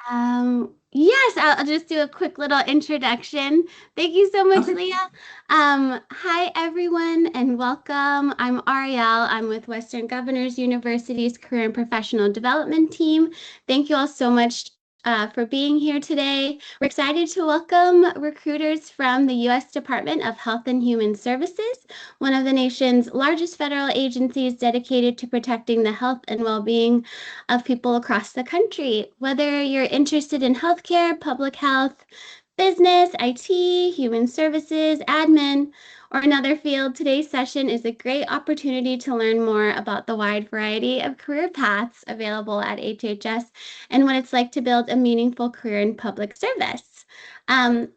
Yes, I'll just do a quick little introduction. Thank you so much, Okay. Leah. Hi, everyone, and welcome. I'm Ariel. I'm with Western Governors University's Career and Professional Development team. Thank you all so much for being here today. We're excited to welcome recruiters from the U.S. Department of Health and Human Services, one of the nation's largest federal agencies dedicated to protecting the health and well-being of people across the country. Whether you're interested in healthcare, public health, business, IT, human services, admin, or another field, today's session is a great opportunity to learn more about the wide variety of career paths available at HHS and what it's like to build a meaningful career in public service. Um,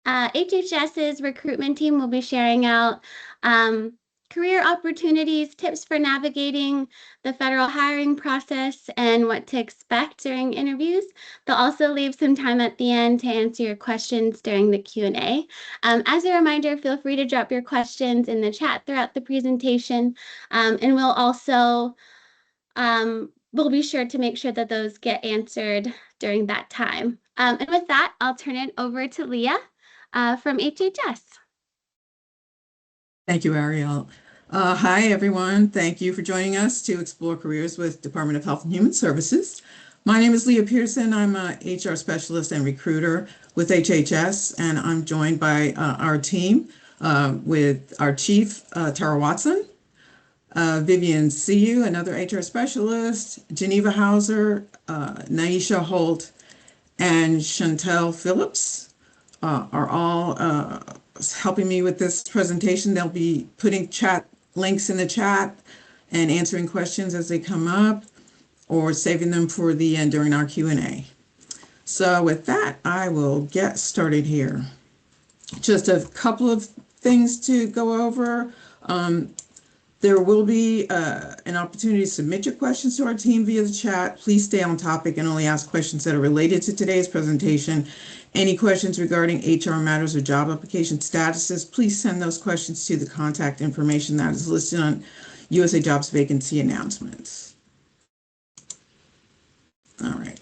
HHS's recruitment team will be sharing out career opportunities, tips for navigating the federal hiring process, and what to expect during interviews. They'll also leave some time at the end to answer your questions during the Q&A. As a reminder, feel free to drop your questions in the chat throughout the presentation, and we'll be sure to make sure that those get answered during that time. And with that, I'll turn it over to Leah from HHS. Thank you, Ariel. Hi, everyone. Thank you for joining us to explore careers with Department of Health and Human Services. My name is Leah Pearson. I'm a HR specialist and recruiter with HHS, and I'm joined by our team with our chief, Tara Watson, Vivian Siu, another HR specialist, Geneva Hauser, Naisha Holt, and Chantel Phillips are all helping me with this presentation. They'll be putting chat links in the chat and answering questions as they come up or saving them for the end during our Q&A. So with that, I will get started here. Just a couple of things to go over. There will be an opportunity to submit your questions to our team via the chat. Please stay on topic and only ask questions that are related to today's presentation. Any questions regarding HR matters or job application statuses, please send those questions to the contact information that is listed on USA Jobs vacancy announcements. All right.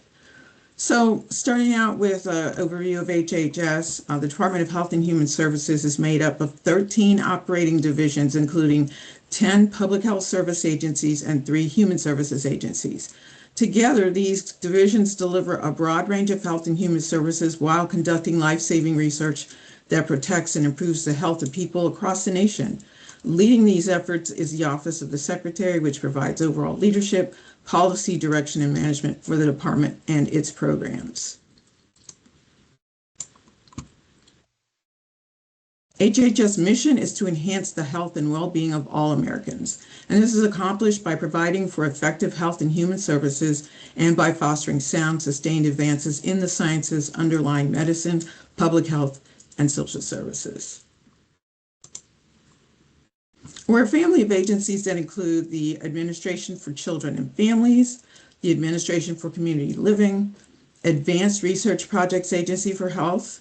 So starting out with an overview of HHS, the Department of Health and Human Services is made up of 13 operating divisions, including 10 public health service agencies and 3 human services agencies. Together, these divisions deliver a broad range of health and human services while conducting life-saving research that protects and improves the health of people across the nation. Leading these efforts is the Office of the Secretary, which provides overall leadership, policy, direction, and management for the department and its programs. HHS mission is to enhance the health and well-being of all Americans, and this is accomplished by providing for effective health and human services and by fostering sound, sustained advances in the sciences underlying medicine, public health, and social services. We're a family of agencies that include the Administration for Children and Families, the Administration for Community Living, Advanced Research Projects Agency for Health,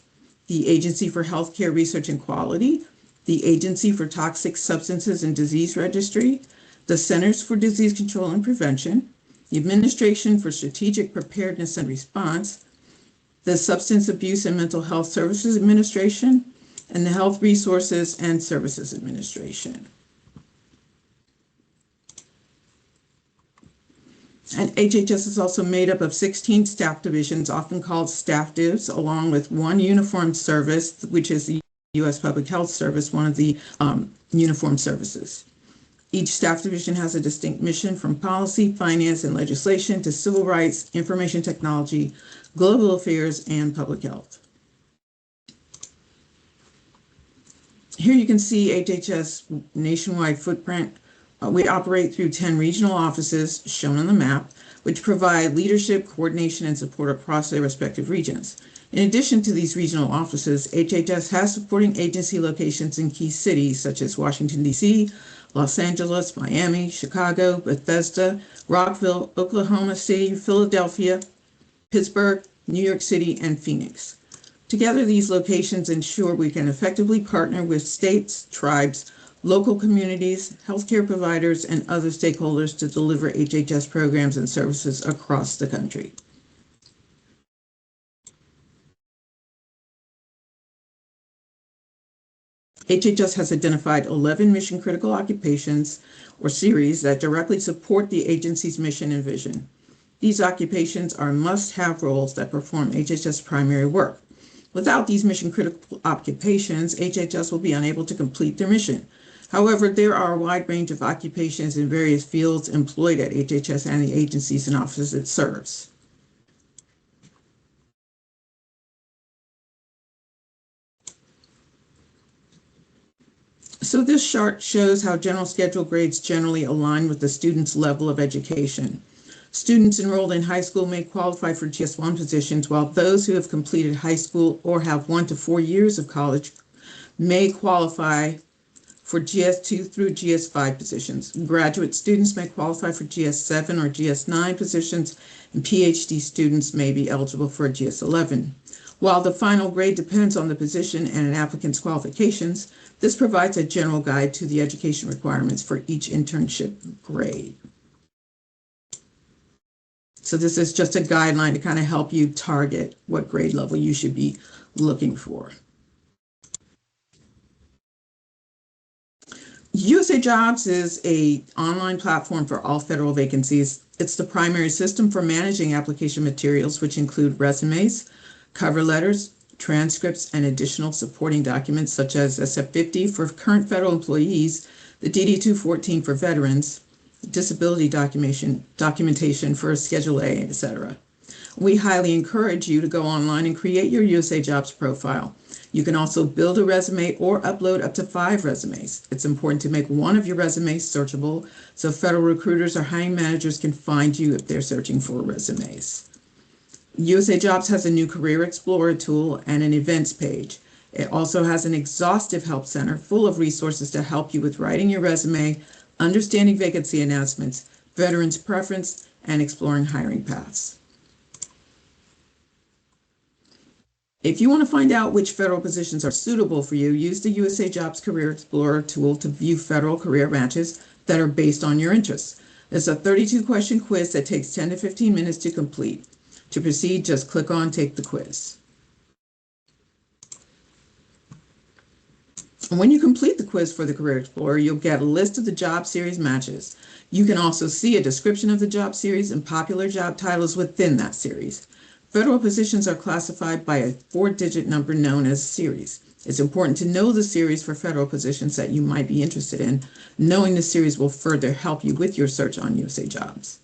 the Agency for Healthcare Research and Quality, the Agency for Toxic Substances and Disease Registry, the Centers for Disease Control and Prevention, the Administration for Strategic Preparedness and Response, the Substance Abuse and Mental Health Services Administration, and the Health Resources and Services Administration. And HHS is also made up of 16 staff divisions, often called staff divs, along with one uniformed service, which is the U.S. Public Health Service, one of the uniformed services. Each staff division has a distinct mission, from policy, finance, and legislation to civil rights, information technology, global affairs, and public health. Here you can see HHS nationwide footprint. We operate through 10 regional offices shown on the map, which provide leadership, coordination, and support across their respective regions. In addition to these regional offices, HHS has supporting agency locations in key cities such as Washington, D.C., Los Angeles, Miami, Chicago, Bethesda, Rockville, Oklahoma City, Philadelphia, Pittsburgh, New York City, and Phoenix. Together, these locations ensure we can effectively partner with states, tribes, local communities, healthcare providers, and other stakeholders to deliver HHS programs and services across the country. HHS has identified 11 mission-critical occupations or series that directly support the agency's mission and vision. These occupations are must-have roles that perform HHS primary work. Without these mission-critical occupations, HHS will be unable to complete their mission. However, there are a wide range of occupations in various fields employed at HHS and the agencies and offices it serves. So this chart shows how general schedule grades generally align with the student's level of education. Students enrolled in high school may qualify for GS1 positions, while those who have completed high school or have 1 to 4 years of college may qualify for GS2 through GS5 positions. Graduate students may qualify for GS7 or GS9 positions, and PhD students may be eligible for a GS11. While the final grade depends on the position and an applicant's qualifications, this provides a general guide to the education requirements for each internship grade. So this is just a guideline to kind of help you target what grade level you should be looking for. USA Jobs is an online platform for all federal vacancies. It's the primary system for managing application materials, which include resumes, cover letters, transcripts, and additional supporting documents such as SF-50 for current federal employees, the DD-214 for veterans, disability documentation for Schedule A, etc. We highly encourage you to go online and create your USA Jobs profile. You can also build a resume or upload up to 5 resumes. It's important to make one of your resumes searchable so federal recruiters or hiring managers can find you if they're searching for resumes. USA Jobs has a new Career Explorer tool and an events page. It also has an exhaustive help center full of resources to help you with writing your resume, understanding vacancy announcements, veterans preference, and exploring hiring paths. If you want to find out which federal positions are suitable for you, use the USA Jobs Career Explorer tool to view federal career matches that are based on your interests. It's a 32-question quiz that takes 10 to 15 minutes to complete. To proceed, just click on Take the Quiz. And when you complete the quiz for the Career Explorer, you'll get a list of the job series matches. You can also see a description of the job series and popular job titles within that series. Federal positions are classified by a 4-digit number known as series. It's important to know the series for federal positions that you might be interested in. Knowing the series will further help you with your search on USA Jobs.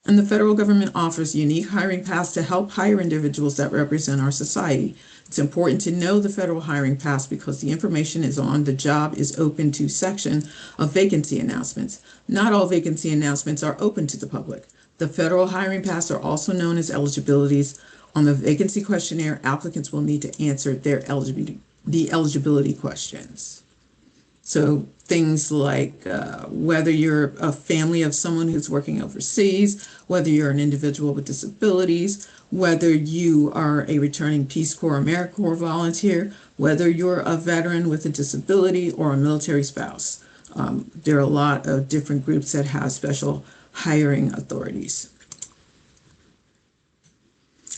And the federal government offers unique hiring paths to help hire individuals that represent our society. It's important to know the federal hiring paths because the information is on the Job is Open to section of vacancy announcements. Not all vacancy announcements are open to the public. The federal hiring paths are also known as eligibilities. On the vacancy questionnaire, applicants will need to answer the eligibility questions. So things like whether you're a family of someone who's working overseas, whether you're an individual with disabilities, whether you are a returning Peace Corps or AmeriCorps volunteer, whether you're a veteran with a disability or a military spouse. There are a lot of different groups that have special hiring authorities.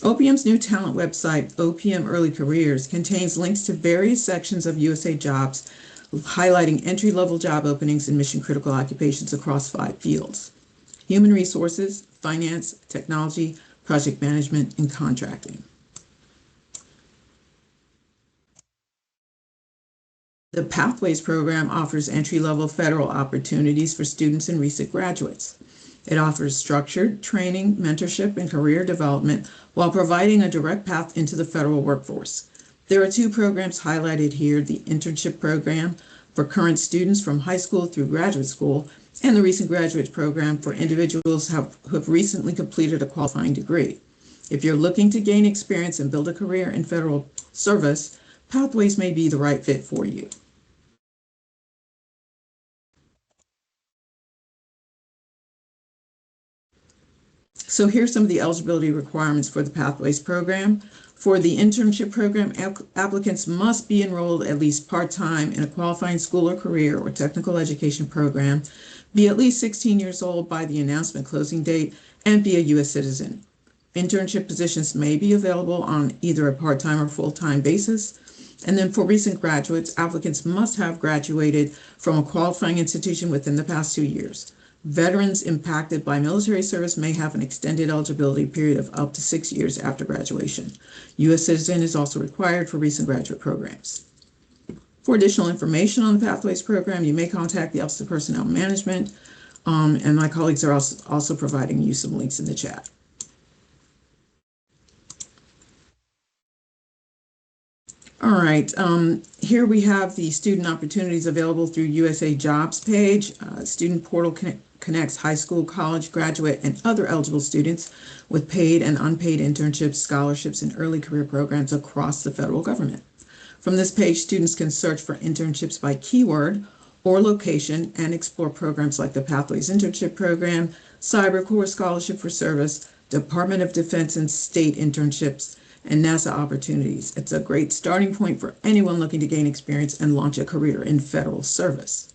OPM's new talent website, OPM Early Careers, contains links to various sections of USA Jobs highlighting entry-level job openings in mission-critical occupations across 5 fields: human resources, finance, technology, project management, and contracting. The Pathways program offers entry-level federal opportunities for students and recent graduates. It offers structured training, mentorship, and career development while providing a direct path into the federal workforce. There are 2 programs highlighted here: the internship program for current students from high school through graduate school, and the recent graduate program for individuals who have recently completed a qualifying degree. If you're looking to gain experience and build a career in federal service, Pathways may be the right fit for you. So here's some of the eligibility requirements for the Pathways program. For the internship program, applicants must be enrolled at least part-time in a qualifying school or career or technical education program, be at least 16 years old by the announcement closing date, and be a U.S. citizen. Internship positions may be available on either a part-time or full-time basis. And then for recent graduates, applicants must have graduated from a qualifying institution within the past 2 years. Veterans impacted by military service may have an extended eligibility period of up to 6 years after graduation. U.S. citizen is also required for recent graduate programs. For additional information on the Pathways program, you may contact the Office of Personnel Management, and my colleagues are also providing you some links in the chat. All right, here we have the student opportunities available through USA Jobs page. Student portal connects high school, college, graduate, and other eligible students with paid and unpaid internships, scholarships, and early career programs across the federal government. From this page, students can search for internships by keyword or location and explore programs like the Pathways Internship Program, Cyber Corps Scholarship for Service, Department of Defense and state internships, and NASA opportunities. It's a great starting point for anyone looking to gain experience and launch a career in federal service.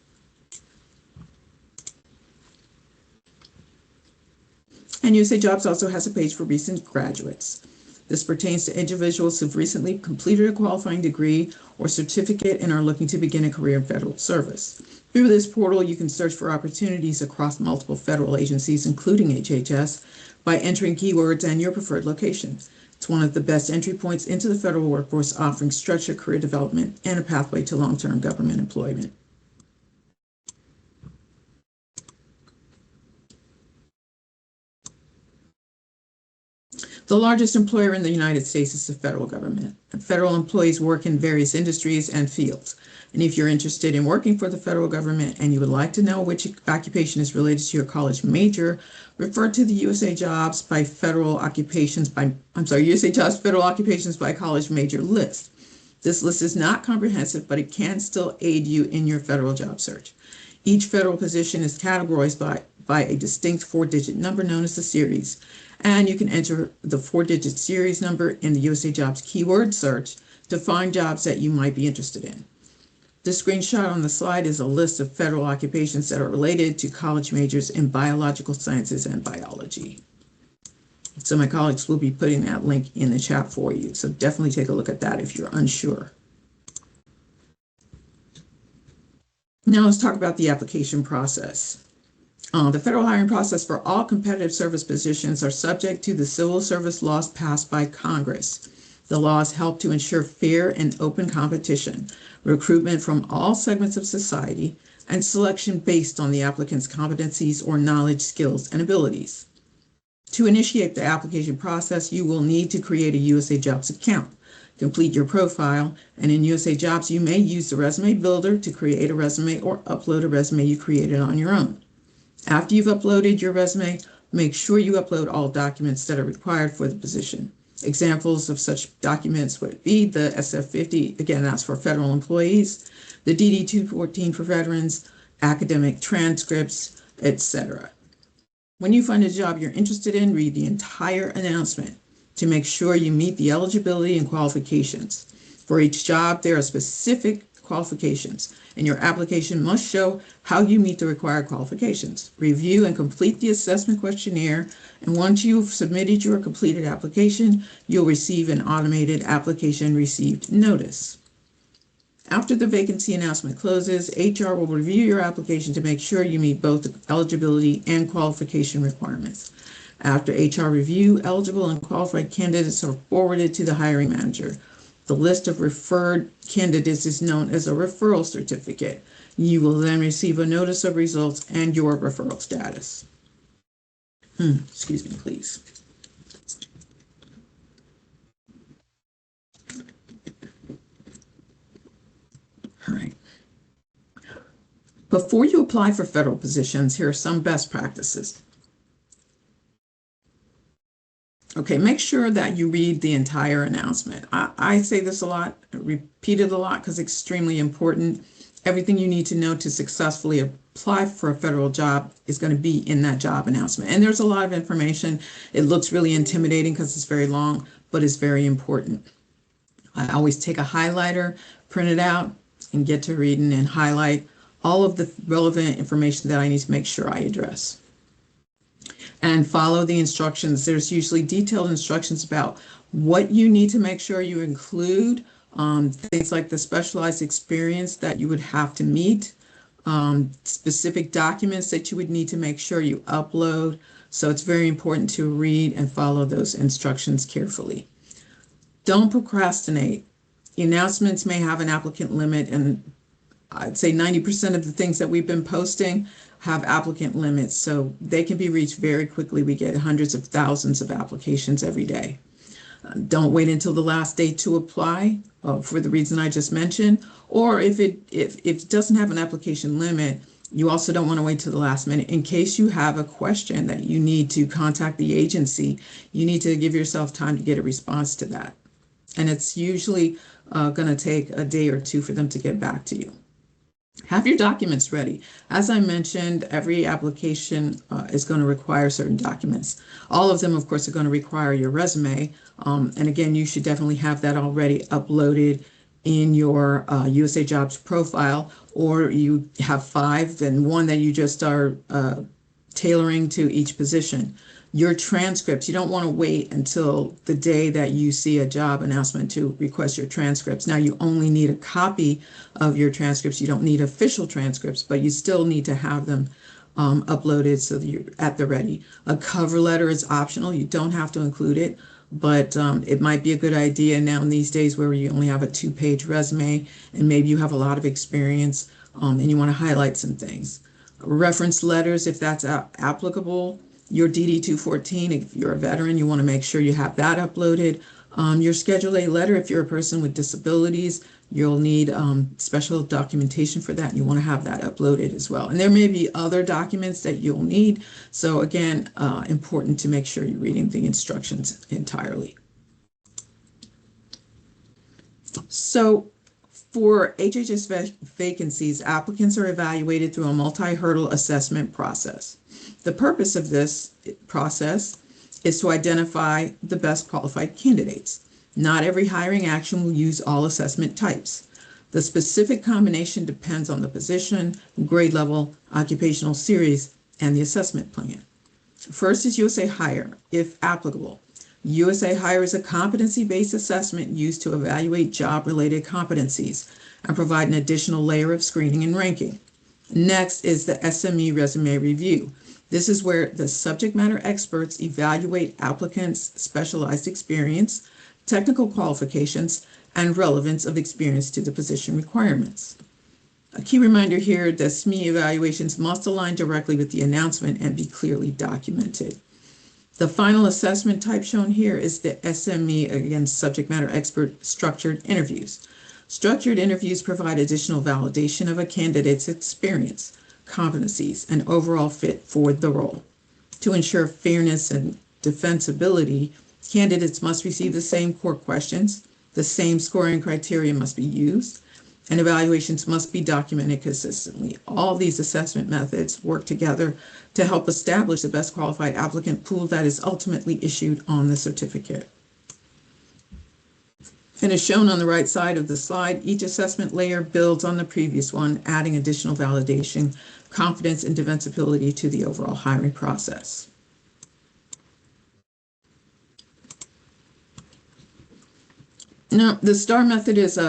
And USA Jobs also has a page for recent graduates. This pertains to individuals who've recently completed a qualifying degree or certificate and are looking to begin a career in federal service. Through this portal, you can search for opportunities across multiple federal agencies, including HHS, by entering keywords and your preferred location. It's one of the best entry points into the federal workforce, offering structured career development and a pathway to long-term government employment. The largest employer in the United States is the federal government. Federal employees work in various industries and fields. And if you're interested in working for the federal government and you would like to know which occupation is related to your college major, refer to the USA Jobs Federal Occupations by College Major list. This list is not comprehensive, but it can still aid you in your federal job search. Each federal position is categorized by a distinct 4-digit number known as the series, and you can enter the 4-digit series number in the USA Jobs keyword search to find jobs that you might be interested in. The screenshot on the slide is a list of federal occupations that are related to college majors in biological sciences and biology. So my colleagues will be putting that link in the chat for you, so definitely take a look at that if you're unsure. Now let's talk about the application process. The federal hiring process for all competitive service positions are subject to the civil service laws passed by Congress. The laws help to ensure fair and open competition, recruitment from all segments of society, and selection based on the applicant's competencies or knowledge, skills, and abilities. To initiate the application process, you will need to create a USA Jobs account, complete your profile, and in USA Jobs, you may use the resume builder to create a resume or upload a resume you created on your own. After you've uploaded your resume, make sure you upload all documents that are required for the position. Examples of such documents would be the SF-50, again, that's for federal employees, the DD-214 for veterans, academic transcripts, etc. When you find a job you're interested in, read the entire announcement to make sure you meet the eligibility and qualifications. For each job, there are specific qualifications, and your application must show how you meet the required qualifications. Review and complete the assessment questionnaire, and once you've submitted your completed application, you'll receive an automated application received notice. After the vacancy announcement closes, HR will review your application to make sure you meet both the eligibility and qualification requirements. After HR review, eligible and qualified candidates are forwarded to the hiring manager. The list of referred candidates is known as a referral certificate. You will then receive a notice of results and your referral status. Excuse me, please. All right. Before you apply for federal positions, here are some best practices. Okay, make sure that you read the entire announcement. I say this a lot, repeat it a lot because it's extremely important. Everything you need to know to successfully apply for a federal job is going to be in that job announcement. And there's a lot of information. It looks really intimidating because it's very long, but it's very important. I always take a highlighter, print it out, and get to reading and highlight all of the relevant information that I need to make sure I address. and follow the instructions. There's usually detailed instructions about what you need to make sure you include, things like the specialized experience that you would have to meet, specific documents that you would need to make sure you upload. So it's very important to read and follow those instructions carefully. Don't procrastinate. The announcements may have an applicant limit, and I'd say 90% of the things that we've been posting have applicant limits, so they can be reached very quickly. We get hundreds of thousands of applications every day. Don't wait until the last day to apply for the reason I just mentioned, or if it doesn't have an application limit, you also don't want to wait till the last minute. In case you have a question that you need to contact the agency, you need to give yourself time to get a response to that. And it's usually going to take a day or two for them to get back to you. Have your documents ready. As I mentioned, every application is going to require certain documents. All of them, of course, are going to require your resume. And again, you should definitely have that already uploaded in your USA Jobs profile, or you have 5 and one that you just are tailoring to each position. Your transcripts, you don't want to wait until the day that you see a job announcement to request your transcripts. Now, you only need a copy of your transcripts. You don't need official transcripts, but you still need to have them uploaded so that you're at the ready. A cover letter is optional. You don't have to include it, but it might be a good idea now in these days where you only have a 2-page resume and maybe you have a lot of experience and you want to highlight some things. Reference letters, if that's applicable. Your DD-214, if you're a veteran, you want to make sure you have that uploaded. Your Schedule A letter, if you're a person with disabilities, you'll need special documentation for that, and you want to have that uploaded as well. And there may be other documents that you'll need. So again, important to make sure you're reading the instructions entirely. So for HHS vacancies, applicants are evaluated through a multi-hurdle assessment process. The purpose of this process is to identify the best qualified candidates. Not every hiring action will use all assessment types. The specific combination depends on the position, grade level, occupational series, and the assessment plan. First is USA Hire, if applicable. USA Hire is a competency-based assessment used to evaluate job-related competencies and provide an additional layer of screening and ranking. Next is the SME resume review. This is where the subject matter experts evaluate applicants' specialized experience, technical qualifications, and relevance of experience to the position requirements. A key reminder here that SME evaluations must align directly with the announcement and be clearly documented. The final assessment type shown here is the SME, again, subject matter expert structured interviews. Structured interviews provide additional validation of a candidate's experience, competencies, and overall fit for the role. To ensure fairness and defensibility, candidates must receive the same core questions, the same scoring criteria must be used, and evaluations must be documented consistently. All these assessment methods work together to help establish the best qualified applicant pool that is ultimately issued on the certificate. And as shown on the right side of the slide, each assessment layer builds on the previous one, adding additional validation, confidence, and defensibility to the overall hiring process. Now, the STAR method is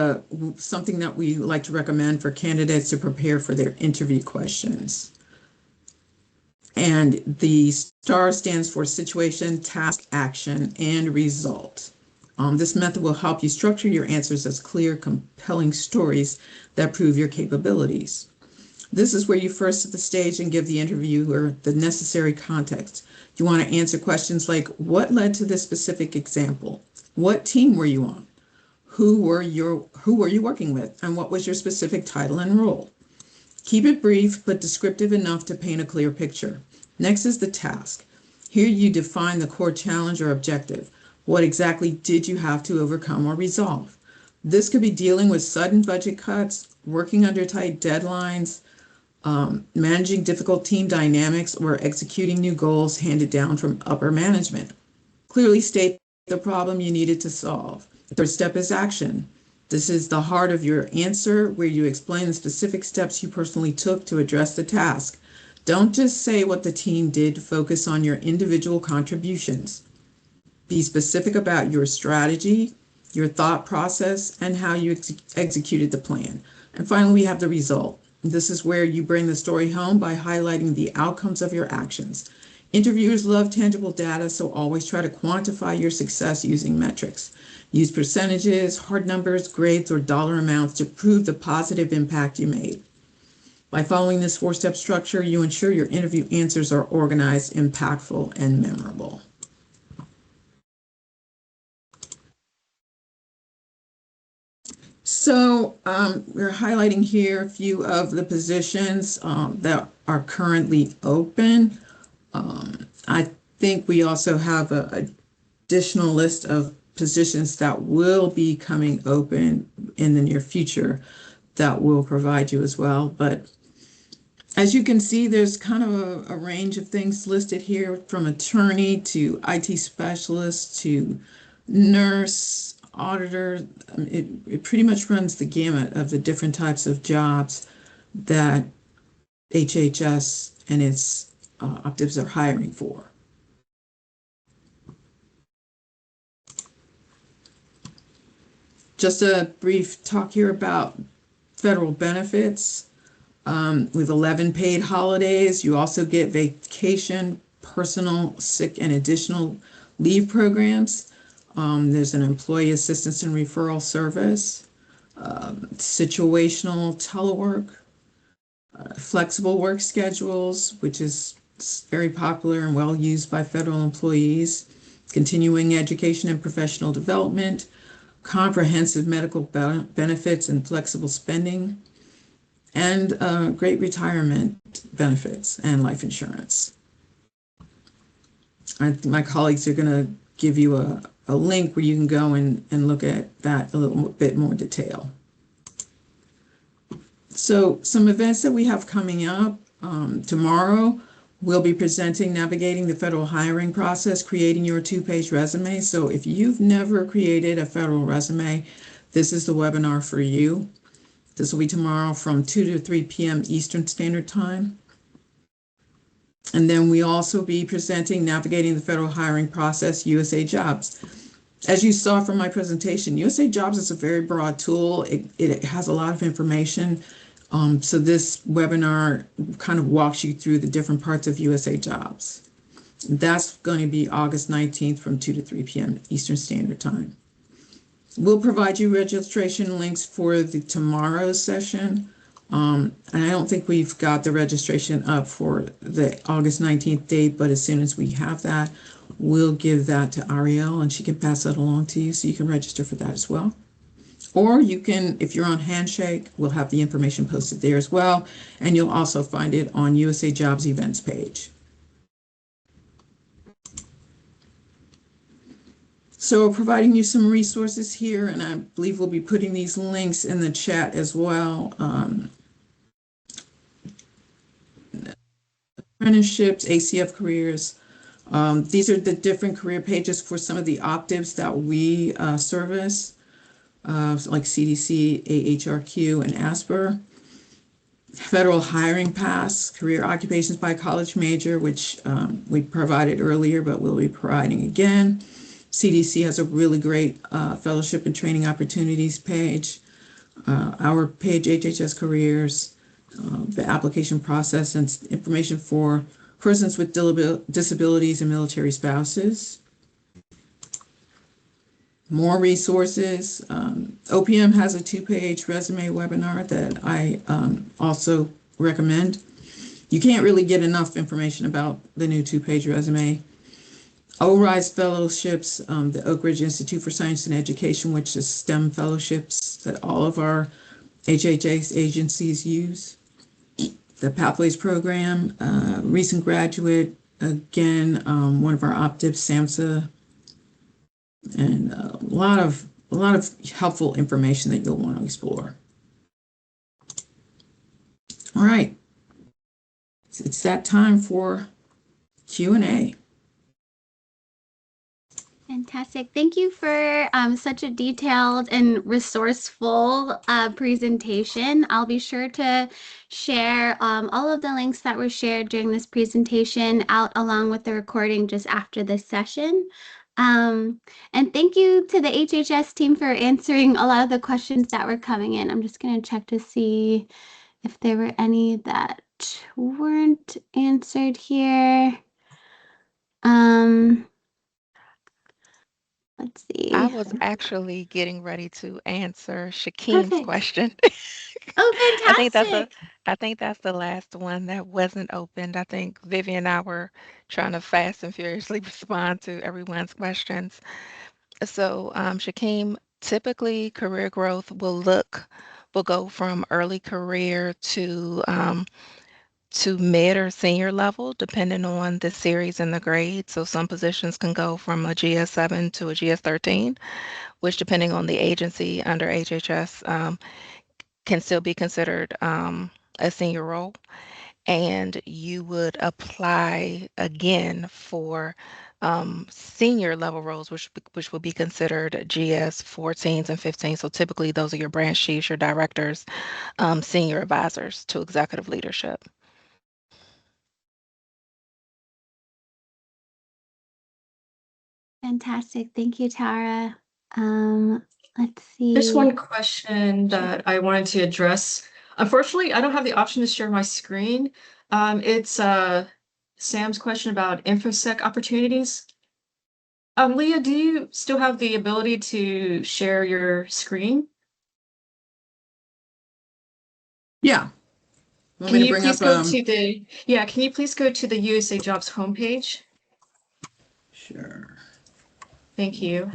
something that we like to recommend for candidates to prepare for their interview questions. And the STAR stands for situation, task, action, and result. This method will help you structure your answers as clear, compelling stories that prove your capabilities. This is where you first set the stage and give the interviewer the necessary context. You want to answer questions like, what led to this specific example? What team were you on? Who were you working with? And what was your specific title and role? Keep it brief, but descriptive enough to paint a clear picture. Next is the task. Here you define the core challenge or objective. What exactly did you have to overcome or resolve? This could be dealing with sudden budget cuts, working under tight deadlines, managing difficult team dynamics, or executing new goals handed down from upper management. Clearly state the problem you needed to solve. The third step is action. This is the heart of your answer, where you explain the specific steps you personally took to address the task. Don't just say what the team did, focus on your individual contributions. Be specific about your strategy, your thought process, and how you executed the plan. And finally, we have the result. This is where you bring the story home by highlighting the outcomes of your actions. Interviewers love tangible data, so always try to quantify your success using metrics. Use percentages, hard numbers, grades, or dollar amounts to prove the positive impact you made. By following this four-step structure, you ensure your interview answers are organized, impactful, and memorable. So we're highlighting here a few of the positions that are currently open. I think we also have an additional list of positions that will be coming open in the near future that will provide you as well. But as you can see, there's kind of a range of things listed here, from attorney to IT specialist to nurse, auditor. It pretty much runs the gamut of the different types of jobs that HHS and its operatives are hiring for. Just a brief talk here about federal benefits. With 11 paid holidays, you also get vacation, personal, sick, and additional leave programs. There's an employee assistance and referral service, situational telework, flexible work schedules, which is very popular and well used by federal employees, continuing education and professional development, comprehensive medical benefits and flexible spending, and great retirement benefits and life insurance. My colleagues are going to give you a link where you can go and look at that a little bit more detail. So some events that we have coming up tomorrow, we'll be presenting Navigating the Federal Hiring Process, Creating Your Two-Page Resume. So if you've never created a federal resume, this is the webinar for you. This will be tomorrow from 2 to 3 p.m. Eastern Standard Time. And then we also be presenting Navigating the Federal Hiring Process, USA Jobs. As you saw from my presentation, USA Jobs is a very broad tool. It has a lot of information. So this webinar kind of walks you through the different parts of USA Jobs. That's going to be August 19th from 2 to 3 p.m. Eastern Standard Time. We'll provide you registration links for the tomorrow's session. And I don't think we've got the registration up for the August 19th date, but as soon as we have that, we'll give that to Ariel and she can pass that along to you so you can register for that as well. Or you can, if you're on Handshake, we'll have the information posted there as well. And you'll also find it on USA Jobs events page. So we're providing you some resources here, and I believe we'll be putting these links in the chat as well. Apprenticeships, ACF careers. These are the different career pages for some of the operatives that we service, like CDC, AHRQ, and ASPR. Federal Hiring Pass, career occupations by college major, which we provided earlier, but we'll be providing again. CDC has a really great fellowship and training opportunities page. Our page, HHS Careers, the application process and information for persons with disabilities and military spouses. More resources. OPM has a 2-page resume webinar that I also recommend. You can't really get enough information about the new 2-page resume. ORISE fellowships, the Oak Ridge Institute for Science and Education, which is STEM fellowships that all of our HHS agencies use. The Pathways program, recent graduate, again, one of our operatives, SAMHSA, and a lot of helpful information that you'll want to explore. All right, it's that time for Q&A. Fantastic. Thank you for such a detailed and resourceful presentation. I'll be sure to share all of the links that were shared during this presentation out along with the recording just after this session. And thank you to the HHS team for answering a lot of the questions that were coming in. I'm just going to check to see if there were any that weren't answered here. Let's I see. was actually getting ready to answer Shakim's Perfect. question. Oh, I think that's a fantastic. I think that's the last one that wasn't opened. I think Vivian and I were trying to fast and furiously respond to everyone's questions. So, Shakim, typically career growth will go from early career to mid or senior level, depending on the series and the grade. So some positions can go from a GS7 to a GS13, which depending on the agency under HHS, can still be considered a senior role. And you would apply again for senior level roles, which would be considered GS 14s and 15s. So typically those are your branch chiefs, your directors, senior advisors to executive leadership. Fantastic. Thank you, Tara. Let's There's see. one question Sure. that I wanted to address. Unfortunately, I don't have the option to share my screen. It's Sam's question about InfoSec opportunities. Leah, do you still have the ability to share your screen? Yeah. Want Can me to you bring please up, go to can you please go to the USA Jobs homepage? sure. Thank you.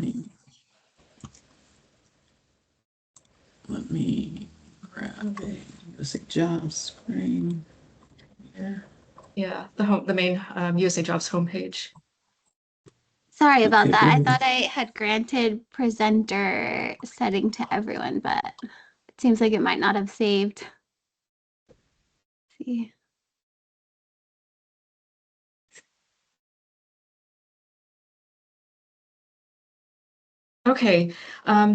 Let me grab a basic job screen here. Yeah, the main USA Jobs homepage. Sorry about Okay, that. I good. thought I had granted presenter setting to everyone, but it seems like it might not have saved. Let's see. Okay,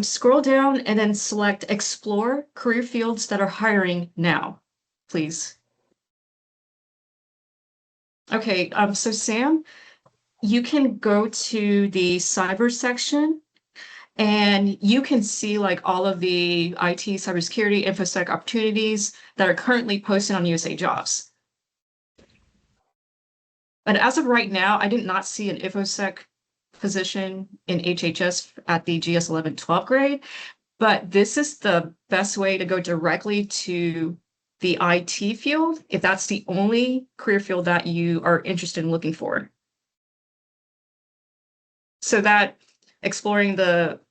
scroll down and then select Explore career fields that are hiring now, please. Okay, so Sam, you can go to the cyber section and you can see like all of the IT, cybersecurity, InfoSec opportunities that are currently posted on USA Jobs. But as of right now, I did not see an InfoSec position in HHS at the GS 11-12 grade, but this is the best way to go directly to the IT field if that's the only career field that you are interested in looking for. So that exploring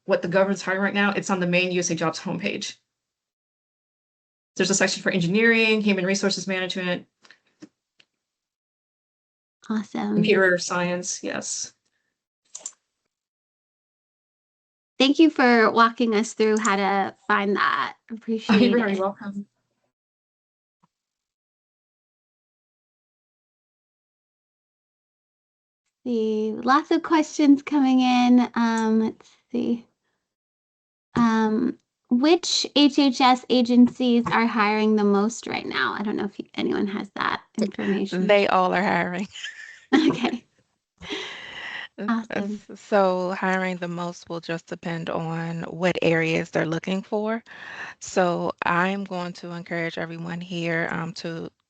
what the government's hiring right now, it's on the main USA Jobs homepage. There's a section for engineering, human resources management, Awesome. computer science, yes. Thank you for walking us through how to find that. Appreciate You're very it. welcome. See, lots of questions coming in. Let's see. Which HHS agencies are hiring the most right now? I don't know if anyone has that information. They all are hiring. Okay. Awesome. So hiring the most will just depend on what areas they're looking for. So I'm going to encourage everyone here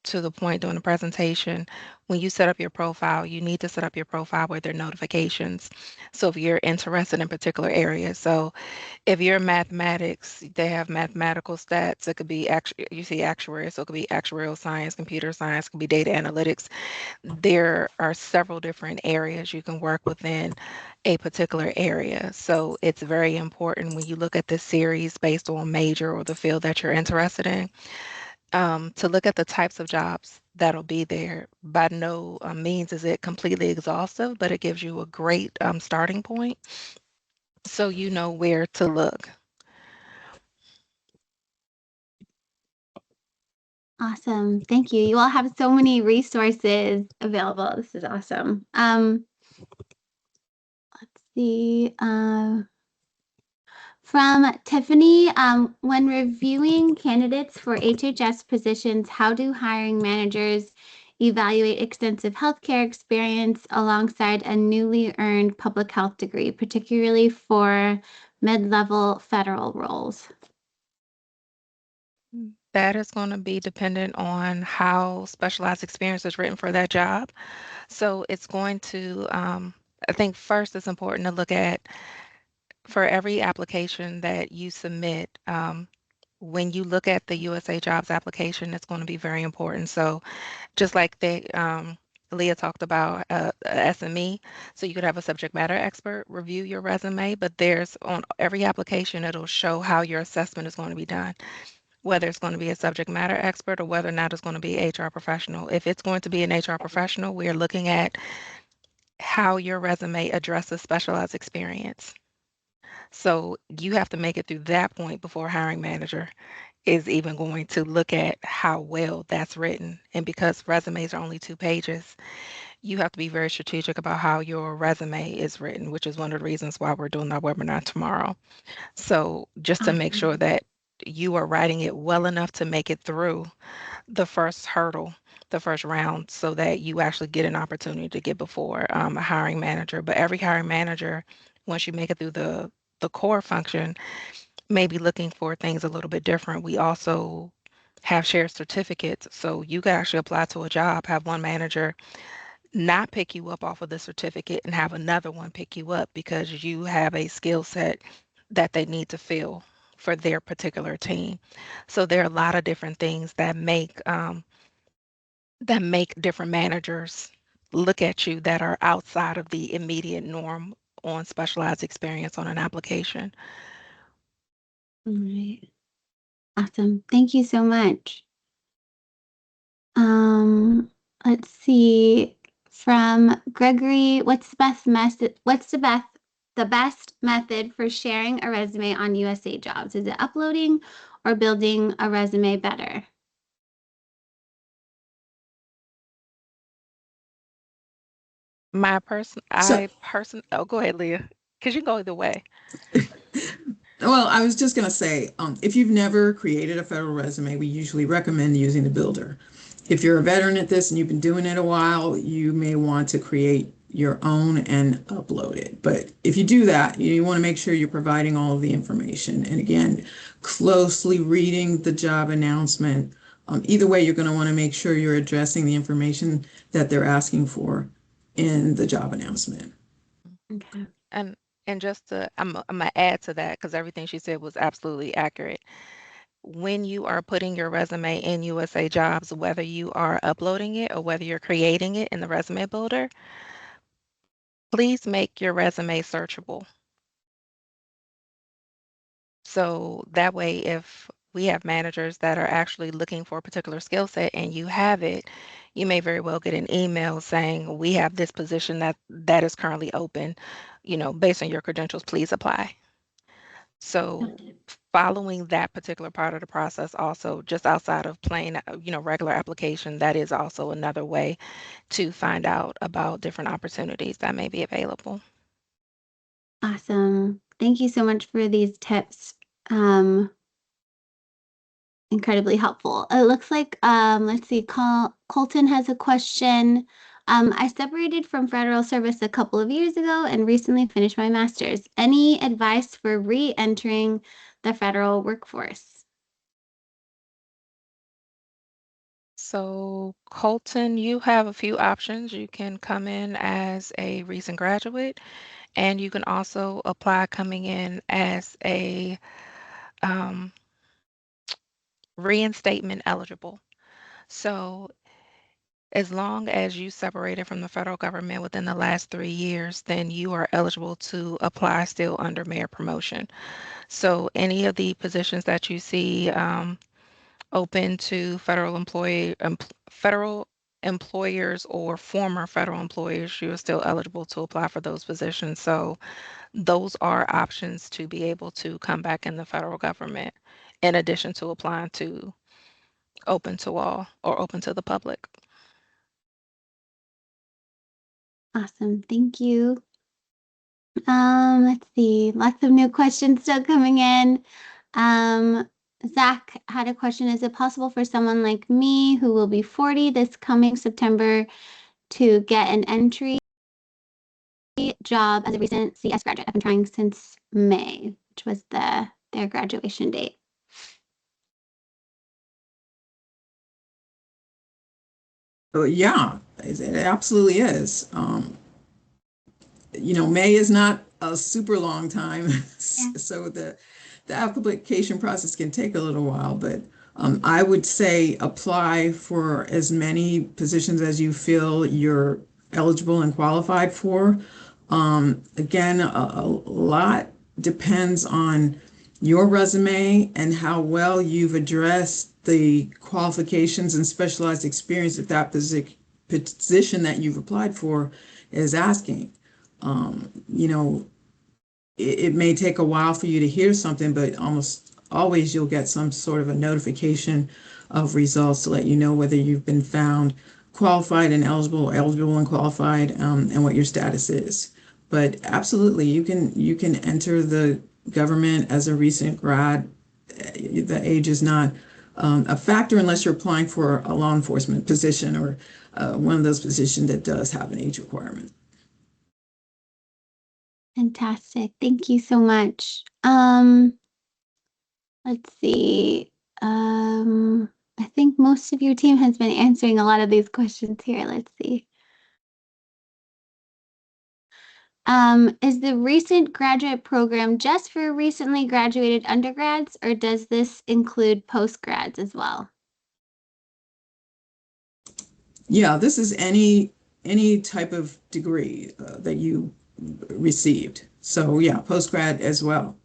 to the point during the presentation, when you set up your profile, you need to set up your profile with their notifications. So if you're interested in particular areas, so if you're in mathematics, they have mathematical stats. It could be you see actuary, so it could be actuarial science, computer science, it could be data analytics. There are several different areas you can work within a particular area. So it's very important when you look at this series based on major or the field that you're interested in, to look at the types of jobs that'll be there. By no means is it completely exhaustive, but it gives you a great starting point so you know where to look. Awesome. Thank you. You all have so many resources available. This is awesome. Let's see. From Tiffany, when reviewing candidates for HHS positions, how do hiring managers evaluate extensive healthcare experience alongside a newly earned public health degree, particularly for mid-level federal roles? That is going to be dependent on how specialized experience is written for that job. So it's going to, I think first it's important to look at for every application that you submit, when you look at the USA Jobs application, it's going to be very important. So just like Leah talked about a SME, so you could have a subject matter expert review your resume, but there's on every application, it'll show how your assessment is going to be done, whether it's going to be a subject matter expert or whether or not it's going to be HR professional. If it's going to be an HR professional, we are looking at how your resume addresses specialized experience. So you have to make it through that point before a hiring manager is even going to look at how well that's written. And because resumes are only 2 pages, you have to be very strategic about how your resume is written, which is one of the reasons why we're doing our webinar tomorrow. So just to make sure Awesome. that you are writing it well enough to make it through the first hurdle, the first round, so that you actually get an opportunity to get before a hiring manager. But every hiring manager, once you make it through the core function, may be looking for things a little bit different. We also have shared certificates, so you can actually apply to a job, have one manager not pick you up off of the certificate and have another one pick you up because you have a skill set that they need to fill for their particular team. So there are a lot of different things that make different managers look at you that are outside of the immediate norm on specialized experience on an application. All right. Awesome. Thank you so much. Let's see. From Gregory, what's the best method for sharing a resume on USA Jobs? Is it uploading or building a resume better? So, Oh, go ahead, Leah, because you can go either way. well, I was just going to say, if you've never created a federal resume, we usually recommend using the builder. If you're a veteran at this and you've been doing it a while, you may want to create your own and upload it. But if you do that, you want to make sure you're providing all of the information. And again, closely reading the job announcement. Either way, you're going to want to make sure you're addressing the information that they're asking for in the job announcement. Okay. And I'm gonna add to that because everything she said was absolutely accurate. When you are putting your resume in USA Jobs, whether you are uploading it or whether you're creating it in the resume builder, please make your resume searchable. So that way, if we have managers that are actually looking for a particular skill set and you have it, you may very well get an email saying, we have this position that is currently open, based on your credentials, please apply. So Got it. following that particular part of the process also just outside of plain, regular application, that is also another way to find out about different opportunities that may be available. Awesome. Thank you so much for these tips. Incredibly helpful. It looks like, let's see, Colton has a question. I separated from federal service a couple of years ago and recently finished my master's. Any advice for re-entering the federal workforce? So Colton, you have a few options. You can come in as a recent graduate, and you can also apply coming in as a um, reinstatement eligible. So as long as you separated from the federal government within the last 3 years, then you are eligible to apply still under merit promotion. So any of the positions that you see open to federal employers or former federal employers, you're still eligible to apply for those positions. So those are options to be able to come back in the federal government, in addition to applying to open to all or open to the public. Awesome. Thank you. Let's see. Lots of new questions still coming in. Zach had a question. Is it possible for someone like me who will be 40 this coming September to get an entry job as a recent CS graduate? I've been trying since May, which was their graduation date. Yeah, it absolutely is. May is not a super long time, Yeah. so the application process can take a little while, but I would say apply for as many positions as you feel you're eligible and qualified for. Again, a lot depends on your resume and how well you've addressed the qualifications and specialized experience that position that you've applied for is asking. You know, it may take a while for you to hear something, but almost always you'll get some sort of a notification of results to let you know whether you've been found qualified and eligible and qualified, and what your status is. But absolutely, you can enter the government as a recent grad. The age is not a factor unless you're applying for a law enforcement position or one of those positions that does have an age requirement. Fantastic. Thank you so much. Let's see. I think most of your team has been answering a lot of these questions here. Let's see. Is the recent graduate program just for recently graduated undergrads, or does this include postgrads as well? Yeah, this is any type of degree that you received. So yeah, postgrad as well.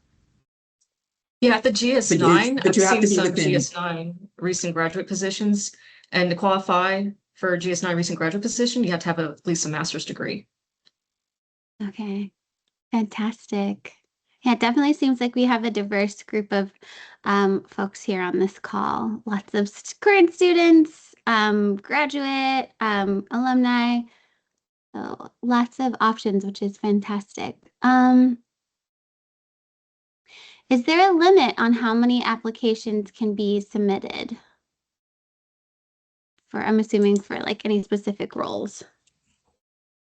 Yeah, at the GS9, But I've you have seen to be some within. GS9 recent graduate positions, and to qualify for a GS9 recent graduate position, you have to have at least a master's degree. Okay, fantastic. Yeah, it definitely seems like we have a diverse group of folks here on this call. Lots of current students, graduate, alumni. So lots of options, which is fantastic. Is there a limit on how many applications can be submitted? I'm assuming for like any specific roles.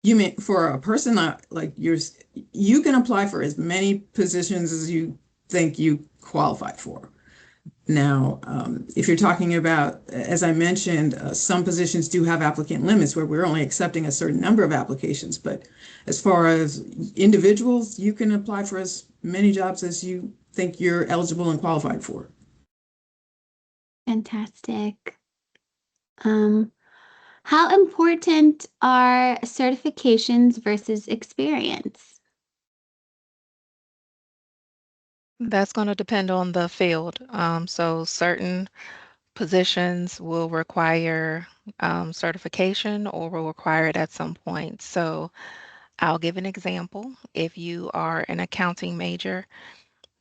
You mean for a person like yours, you can apply for as many positions as you think you qualify for. Now, if you're talking about, as I mentioned, some positions do have applicant limits where we're only accepting a certain number of applications. But as far as individuals, you can apply for as many jobs as you think you're eligible and qualified for. Fantastic. How important are certifications versus experience? That's going to depend on the field. So certain positions will require certification or will require it at some point. So I'll give an example. If you are an accounting major,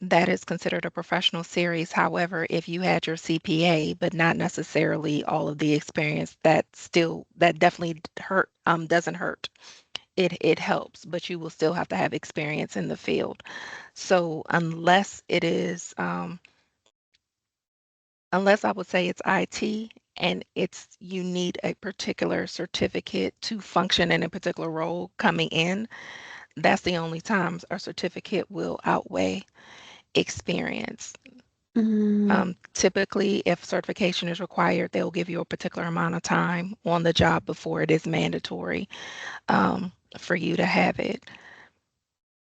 that is considered a professional series. However, if you had your CPA, but not necessarily all of the experience, that definitely doesn't hurt. It helps, but you will still have to have experience in the field. So unless I would say it's IT and you need a particular certificate to function in a particular role coming in, that's the only times a certificate will outweigh experience. Typically, if certification is required, they'll give you a particular amount of time on the job before it is mandatory for you to have it.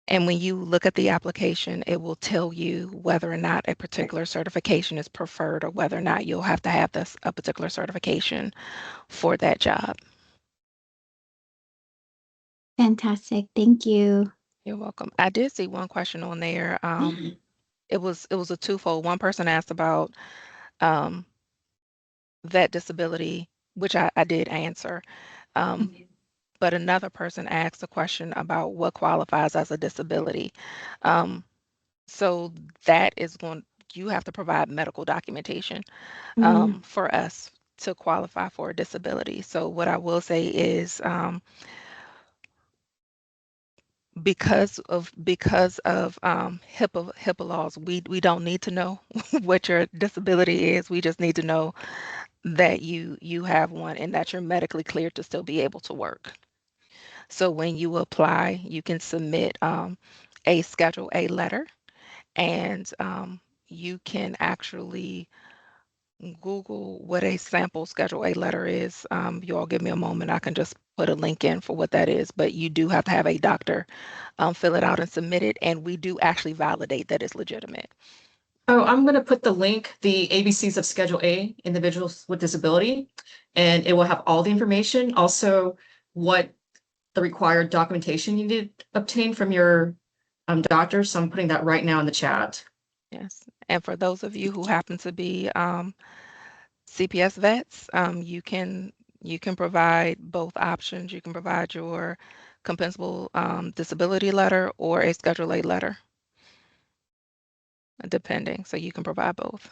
And when you look at the application, it will tell you whether or not a particular certification is preferred or whether or not you'll have to have a particular certification for that job. Fantastic. Thank you. You're welcome. I did see one question on there. It was a twofold. One person asked about um, vet disability, which I did answer. But another person asked a question about what qualifies as a disability. So that is you have to provide medical documentation for us to qualify for a disability. So what I will say is because of HIPAA laws, we don't need to know what your disability is. We just need to know that you have one and that you're medically cleared to still be able to work. So when you apply, you can submit a Schedule A letter, and you can actually Google what a sample Schedule A letter is. You all give me a moment. I can just put a link in for what that is, but you do have to have a doctor fill it out and submit it, and we do actually validate that it's legitimate. Oh, I'm going to put the link, the ABCs of Schedule A, individuals with disability, and it will have all the information. Also, what the required documentation you need to obtain from your doctor. So I'm putting that right now in the chat. Yes, and for those of you who happen to be CPS vets, you can provide both options. You can provide your compensable disability letter or a Schedule A letter, depending. So you can provide both.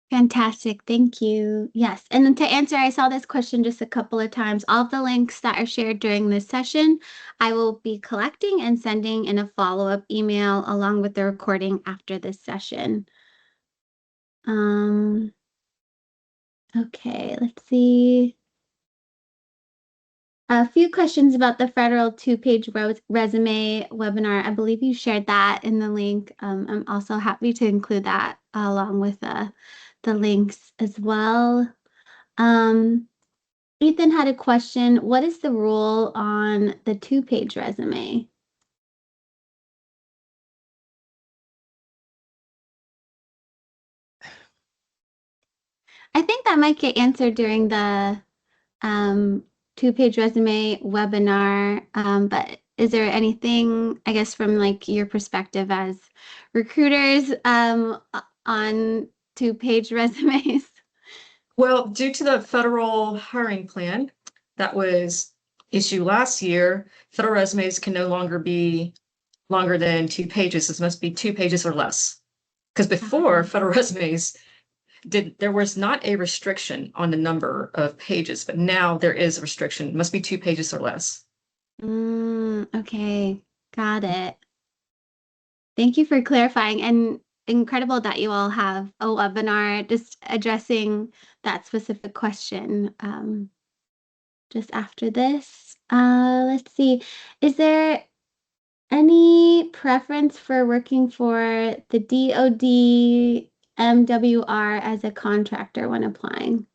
Fantastic. Thank you. Yes. And then to answer, I saw this question just a couple of times. All of the links that are shared during this session, I will be collecting and sending in a follow-up email along with the recording after this session. Okay, let's see. A few questions about the federal two-page resume webinar. I believe you shared that in the link. I'm also happy to include that along with the links as well. Ethan had a question. What is the rule on the two-page resume? I think that might get answered during the two-page resume webinar. But is there anything, I guess, from like your perspective as recruiters on two-page resumes? Well, due to the federal hiring plan that was issued last year, federal resumes can no longer be longer than 2 pages. This must be 2 pages or less. Because before, federal resumes there was not a restriction on the number of pages, but now there is a restriction. It must be 2 pages or less. Okay, got it. Thank you for clarifying, and incredible that you all have a webinar just addressing that specific question just after this. Let's see, is there any preference for working for the DoD MWR as a contractor when applying?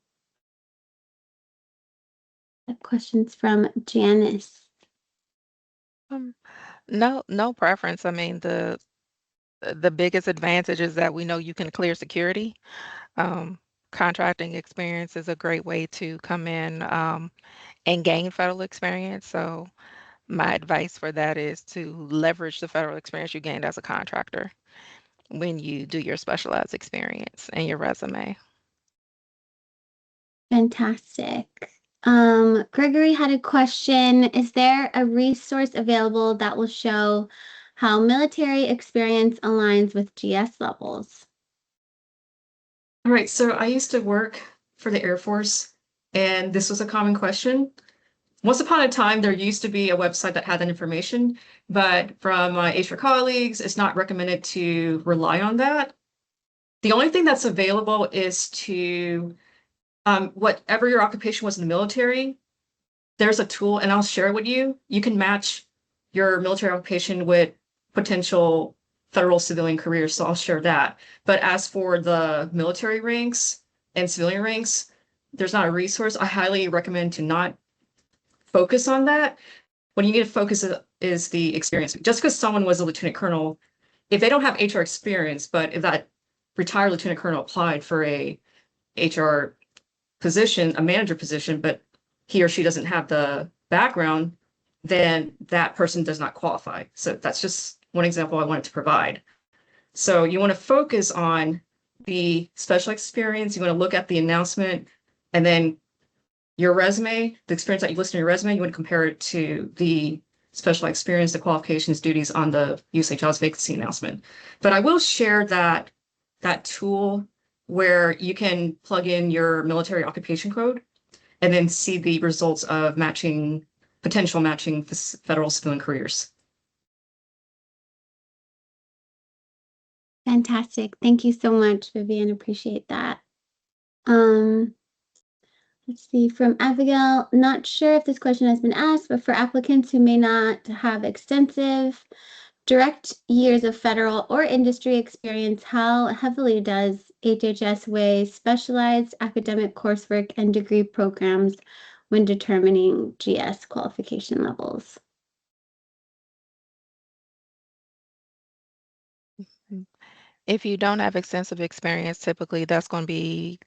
Questions from Janice. No preference. I mean, the biggest advantage is that we know you can clear security. Contracting experience is a great way to come in and gain federal experience. So my advice for that is to leverage the federal experience you gained as a contractor when you do your specialized experience and your resume. Fantastic. Gregory had a question. Is there a resource available that will show how military experience aligns with GS levels? All right, so I used to work for the Air Force, and this was a common question. Once upon a time, there used to be a website that had that information, but from my HR colleagues, it's not recommended to rely on that. The only thing that's available is to whatever your occupation was in the military, there's a tool, and I'll share it with you. You can match your military occupation with potential federal civilian careers, so I'll share that. But as for the military ranks and civilian ranks, there's not a resource. I highly recommend to not focus on that. What you need to focus is the experience. Just because someone was a lieutenant colonel, if they don't have HR experience, but if that retired lieutenant colonel applied for a HR position, a manager position, but he or she doesn't have the background, then that person does not qualify. So that's just one example I wanted to provide. So you want to focus on the special experience. You want to look at the announcement, and then your resume, the experience that you list in your resume, you want to compare it to the special experience, the qualifications, duties on the USA Jobs vacancy announcement. But I will share that tool where you can plug in your military occupation code and then see the results of matching potential matching federal civilian careers. Fantastic. Thank you so much, Vivian. Appreciate that. Let's see, from Abigail, not sure if this question has been asked, but for applicants who may not have extensive direct years of federal or industry experience, how heavily does HHS weigh specialized academic coursework and degree programs when determining GS qualification levels? If you don't have extensive experience, typically that's going to be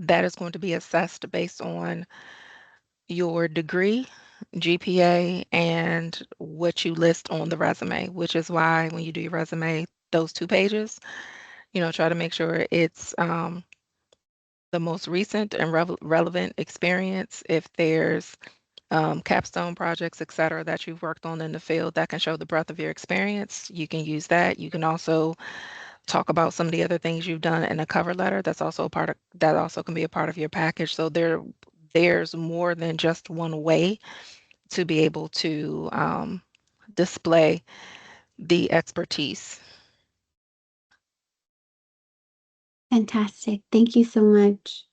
that is going to be assessed based on your degree, GPA, and what you list on the resume, which is why when you do your resume, those 2 pages, try to make sure it's the most recent and relevant experience. If there's capstone projects, et cetera, that you've worked on in the field that can show the breadth of your experience, you can use that. You can also talk about some of the other things you've done in a cover letter. That's also a part of that also can be a part of your package. So there's more than just one way to be able to display the expertise. Fantastic. Thank you so much.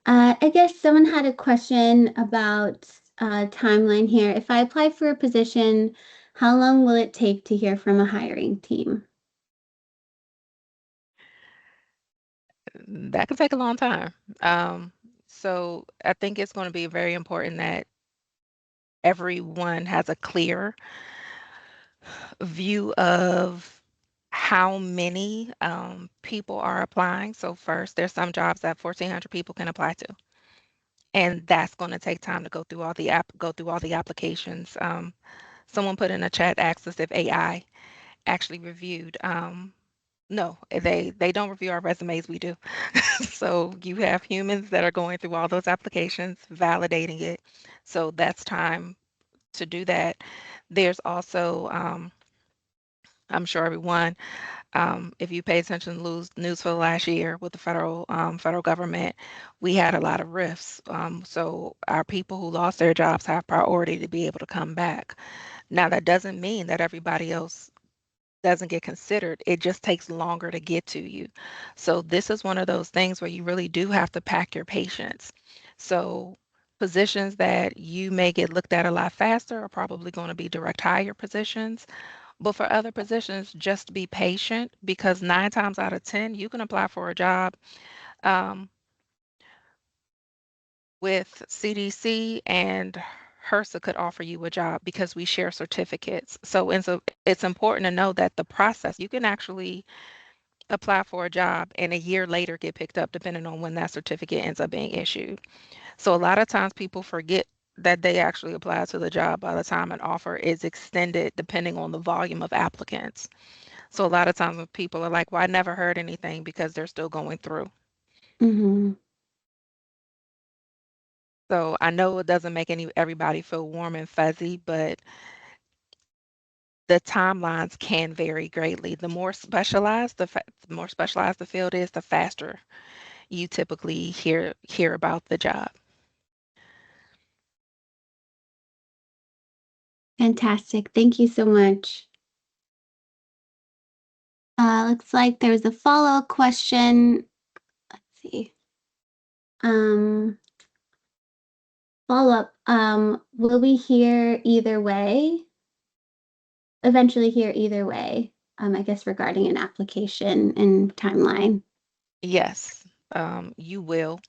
I guess someone had a question about timeline here. If I apply for a position, how long will it take to hear from a hiring team? That could take a long time. So I think it's going to be very important that everyone has a clear view of how many people are applying. So first, there's some jobs that 1,400 people can apply to, and that's going to take time to go through all the applications. Someone put in a chat, asked us if AI actually reviewed. No, they don't review our resumes. We do. So you have humans that are going through all those applications, validating it. So that's time to do that. There's also, I'm sure everyone, if you pay attention to news for the last year with the federal government, we had a lot of rifts. So our people who lost their jobs have priority to be able to come back. Now, that doesn't mean that everybody else doesn't get considered. It just takes longer to get to you. So this is one of those things where you really do have to pack your patience. So positions that you may get looked at a lot faster are probably going to be direct hire positions. But for other positions, just be patient, because 9 times out of 10, you can apply for a job um, with CDC, and HRSA could offer you a job because we share certificates. So it's important to know that the process, you can actually apply for a job and a year later get picked up depending on when that certificate ends up being issued. So a lot of times people forget that they actually apply to the job by the time an offer is extended, depending on the volume of applicants. So a lot of times when people are like, well, I never heard anything, because they're still going through. Mm-hmm. So I know it doesn't make everybody feel warm and fuzzy, but the timelines can vary greatly. The more specialized the field is, the faster you typically hear about the job. Fantastic. Thank you so much. Looks like there was a follow-up question. Let's see. Follow-up. Will we hear either way? Eventually hear either way, I guess, regarding an application and timeline. Yes, you will,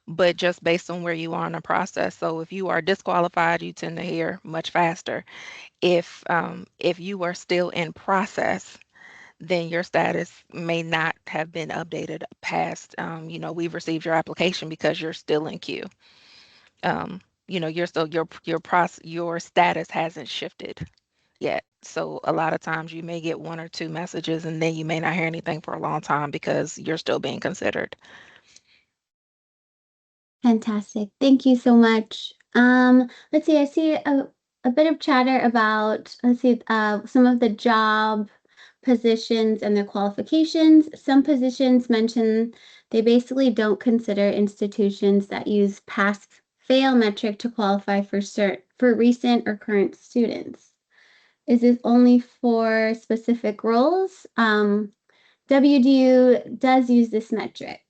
but just based on where you are in the process. So if you are disqualified, you tend to hear much faster. If you are still in process, then your status may not have been updated past, we've received your application because you're still in queue. You're still your status hasn't shifted yet. So a lot of times you may get 1 or 2 messages, and then you may not hear anything for a long time because you're still being considered. Fantastic. Thank you so much. Let's see, I see a bit of chatter about, some of the job positions and their qualifications. Some positions mention they basically don't consider institutions that use past fail metric to qualify for recent or current students? Is this only for specific roles? WDU does use this metric.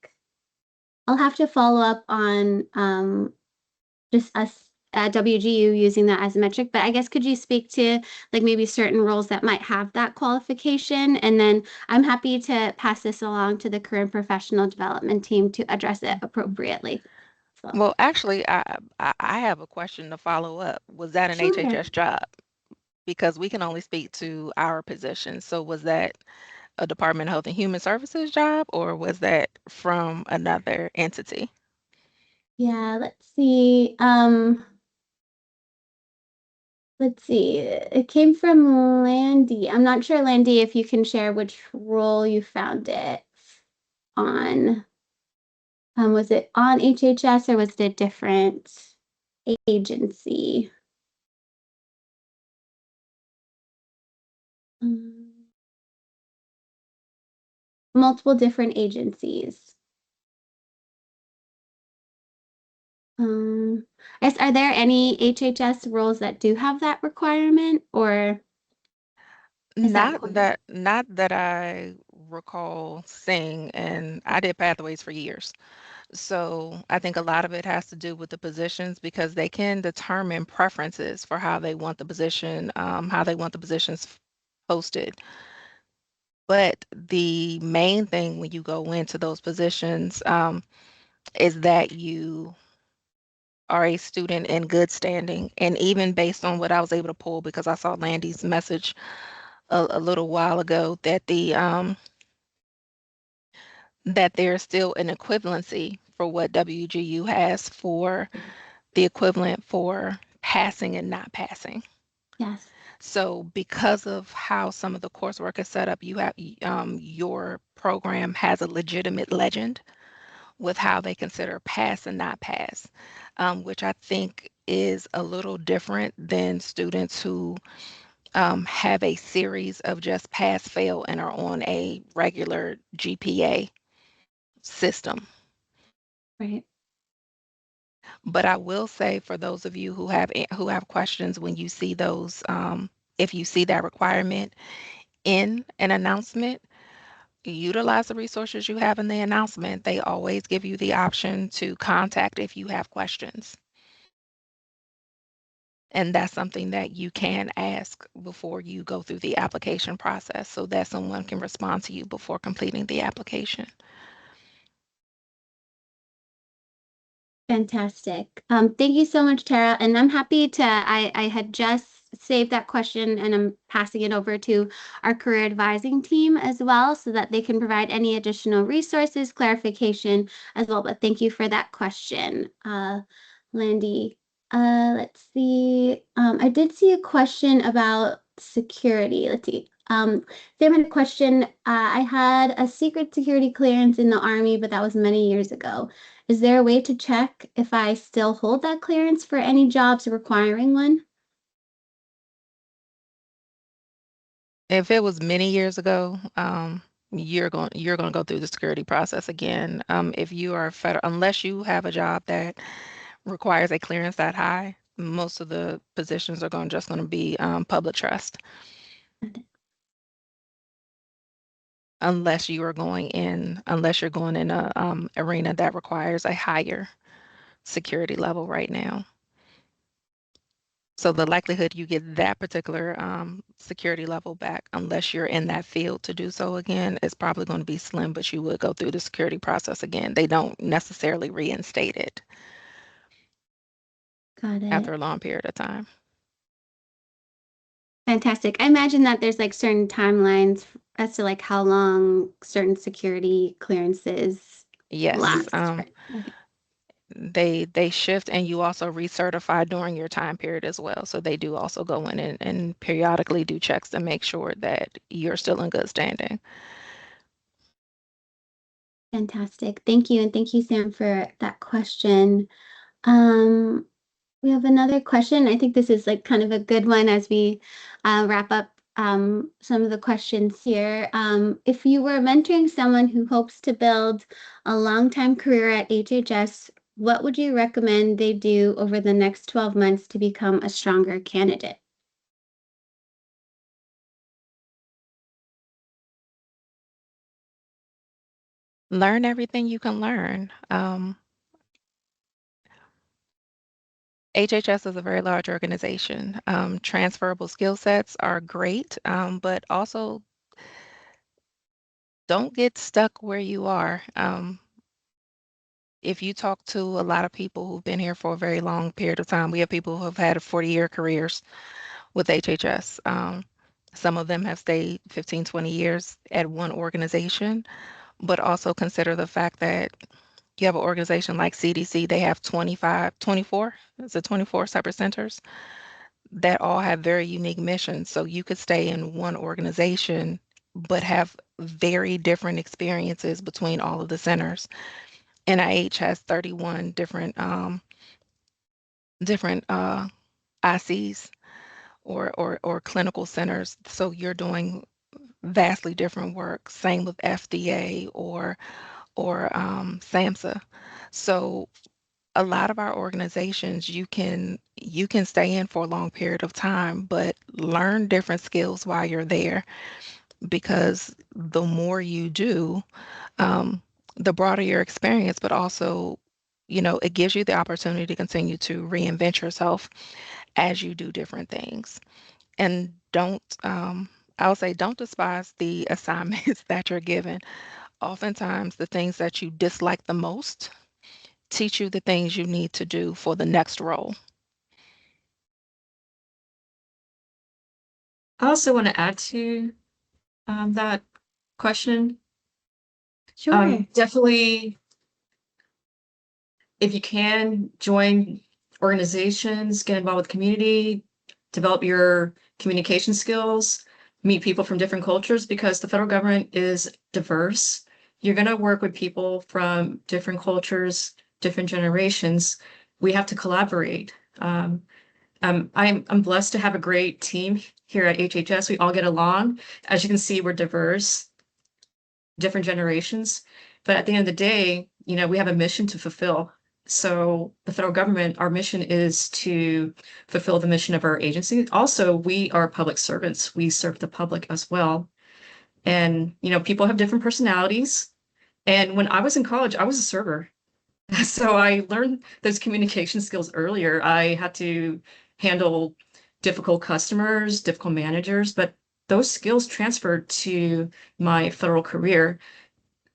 I'll have to follow up on just us at WGU using that as a metric, but I guess could you speak to like maybe certain roles that might have that qualification? And then I'm happy to pass this along to the career and professional development team to address it appropriately. So, Well, actually, I have a question to follow up. Was that an sure. HHS job? Because we can only speak to our position. So was that a Department of Health and Human Services job, or was that from another entity? Yeah, let's see. Let's see. It came from Landy. I'm not sure, Landy, if you can share which role you found it on. Was it on HHS or was it a different agency? Um, Multiple different agencies. Are there any HHS roles that do have that requirement, or is that common? Not that I recall seeing, and I did pathways for years. So I think a lot of it has to do with the positions because they can determine preferences for how they want the position, how they want the positions posted. But the main thing when you go into those positions is that you are a student in good standing. And even based on what I was able to pull, because I saw Landy's message a little while ago, that there's still an equivalency for what WGU has for the equivalent for passing and not passing. Yes. So because of how some of the coursework is set up, you have your program has a legitimate legend with how they consider pass and not pass, which I think is a little different than students who have a series of just pass fail and are on a regular GPA system. Right. But I will say for those of you who have questions when you see those, if you see that requirement in an announcement, utilize the resources you have in the announcement. They always give you the option to contact if you have questions. And that's something that you can ask before you go through the application process so that someone can respond to you before completing the application. Fantastic. Thank you so much, Tara. And I'm happy to, I had just saved that question and I'm passing it over to our career advising team as well so that they can provide any additional resources, clarification as well. But thank you for that question, Landy. Let's see. I did see a question about security. Let's see. Sam had a question. I had a secret security clearance in the Army, but that was many years ago. Is there a way to check if I still hold that clearance for any jobs requiring one? If it was many years ago, you're going to go through the security process again. If you are federal, unless you have a job that requires a clearance that high, most of the positions are just going to be public trust, unless you're going in a arena that requires a higher security level right now. So the likelihood you get that particular security level back, unless you're in that field to do so again, is probably going to be slim, but you would go through the security process again. They don't necessarily reinstate it Got after it. a long period of time. Fantastic. I imagine that there's like certain timelines as to like how long certain security clearances Yes, last, right? Okay. they shift and you also recertify during your time period as well. So they do also go in and periodically do checks to make sure that you're still in good standing. Fantastic. Thank you. And thank you, Sam, for that question. Um, we have another question. I think this is like kind of a good one as we wrap up some of the questions here. If you were mentoring someone who hopes to build a long-time career at HHS, what would you recommend they do over the next 12 months to become a stronger candidate? Learn everything you can learn. HHS is a very large organization. Transferable skill sets are great, but also don't get stuck where you are. If you talk to a lot of people who've been here for a very long period of time, we have people who have had 40-year careers with HHS. Some of them have stayed 15, 20 years at one organization, but also consider the fact that you have an organization like CDC, they have 25, 24, is it 24 separate centers that all have very unique missions. So you could stay in one organization, but have very different experiences between all of the centers. NIH has 31 different ICs or clinical centers. So you're doing vastly different work. Same with FDA or SAMHSA. So a lot of our organizations you can stay in for a long period of time, but learn different skills while you're there because the more you do, um, the broader your experience, but also, it gives you the opportunity to continue to reinvent yourself as you do different things. And I'll say, don't despise the assignments that you're given. Oftentimes, the things that you dislike the most teach you the things you need to do for the next role. I also want to add to that question. Sure. Definitely, if you can, join organizations, get involved with community, develop your communication skills, meet people from different cultures because the federal government is diverse. You're going to work with people from different cultures, different generations. We have to collaborate. I'm blessed to have a great team here at HHS. We all get along. As you can see, we're diverse, different generations. But at the end of the day, we have a mission to fulfill. So the federal government, our mission is to fulfill the mission of our agency. Also, we are public servants. We serve the public as well. And, people have different personalities. And when I was in college, I was a server. So I learned those communication skills earlier. I had to handle difficult customers, difficult managers, but those skills transferred to my federal career.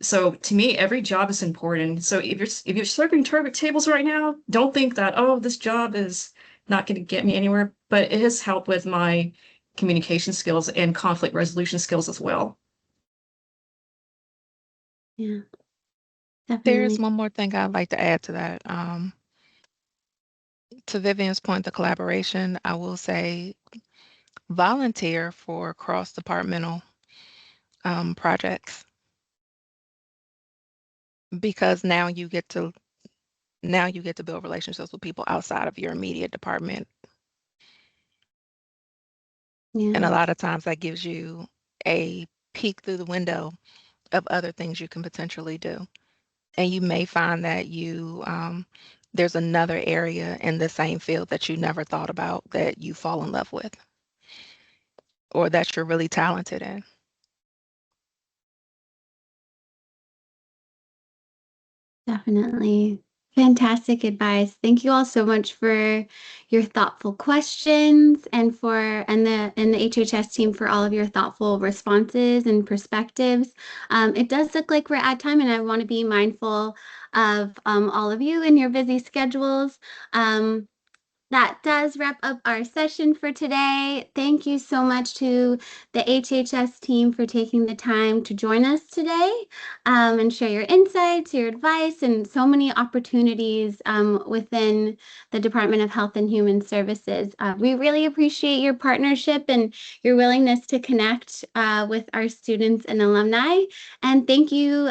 So to me, every job is important. So if you're serving tables right now, don't think that, oh, this job is not going to get me anywhere, but it has helped with my communication skills and conflict resolution skills as well. Yeah, There's definitely. one more thing I'd like to add to that. To Vivian's point, the collaboration, I will say volunteer for cross-departmental projects because now you get to build relationships with people outside of your immediate department. And Yeah, a lot of times that gives you a peek through the window of other things you can potentially do. And you may find that there's another area in the same field that you never thought about that you fall in love with or that you're really talented in. definitely. Fantastic advice. Thank you all so much for your thoughtful questions and the HHS team for all of your thoughtful responses and perspectives. It does look like we're at time, and I want to be mindful of all of you and your busy schedules. That does wrap up our session for today. Thank you so much to the HHS team for taking the time to join us today and share your insights, your advice, and so many opportunities within the Department of Health and Human Services. We really appreciate your partnership and your willingness to connect with our students and alumni. And thank you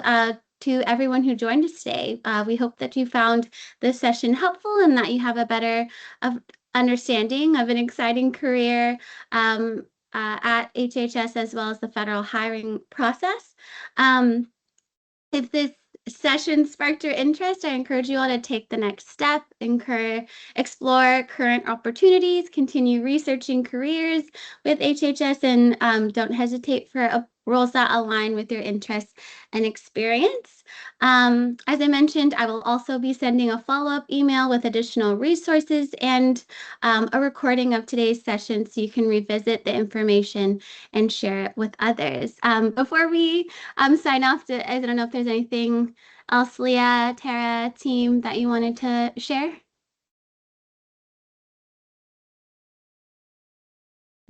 to everyone who joined us today. We hope that you found this session helpful and that you have a better of understanding of an exciting career at HHS as well as the federal hiring process. If this session sparked your interest, I encourage you all to take the next step, explore current opportunities, continue researching careers with HHS, and don't hesitate for roles that align with your interests and experience. As I mentioned, I will also be sending a follow-up email with additional resources and a recording of today's session so you can revisit the information and share it with others. Before we sign off, I don't know if there's anything else, Leah, Tara, team, that you wanted to share?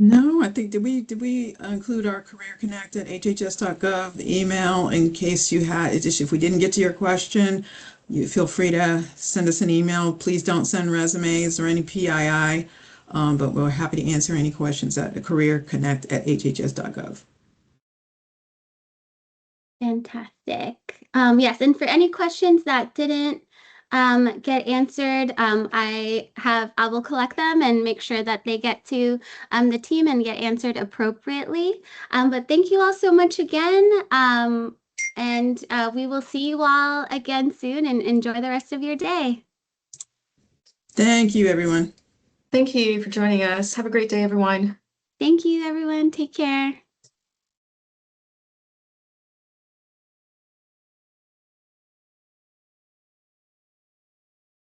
No, I think did we include our Career Connect at hhs.gov email in case you had if we didn't get to your question, you feel free to send us an email. Please don't send resumes or any PII, but we're happy to answer any questions at Career Connect at hhs.gov. Fantastic. Yes, and for any questions that didn't get answered, I will collect them and make sure that they get to the team and get answered appropriately. But thank you all so much again. And we will see you all again soon, and enjoy the rest of your day. Thank you, everyone. Thank you for joining us. Have a great day, everyone. Thank you, everyone. Take care.